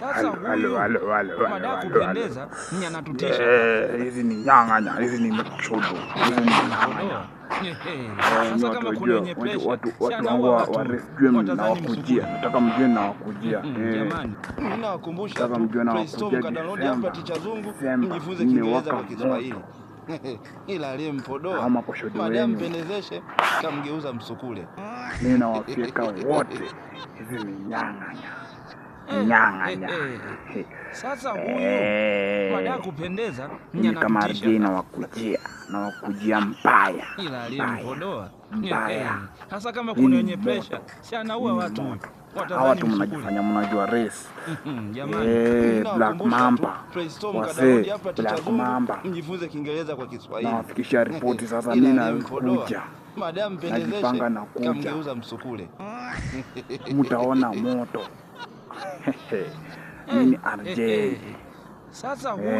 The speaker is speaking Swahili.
Sasa huyu baada ya kupendeza ni anatutisha. Hizi ni nyang'anya, hizi ni mchudu, hizi ni nyang'anya. Sasa kama kuna wenye pressure, watu wangu wa rescue mnawakujia. Nataka mjue nawakujia. Jamani, mimi nawakumbusha tu Play Store mkadownload hapa Ticha Zungu mjifunze Kiingereza kwa Kiswahili. Ila aliyempodoa madam pendezeshe kamgeuza msukule. Mimi nawafika wote. Hizi ni nyang'anya. Nyang'anya. Sasa huyu baada ya kupendeza ni kama RJ nawakujia mbaya. Ila aliyempodoa sasa kama kuna wenye pressure si anaua watu huyu. Hawa watu mnajifanya mnajua race. Jamani, Black Mamba. Wase Black Mamba. Mjifunze Kiingereza kwa Kiswahili. Nawafikishia ripoti sasa mimi nakuja. Madam pendezeshe kamgeuza msukule. Mtaona moto. Mimi RJ. Sasa huyu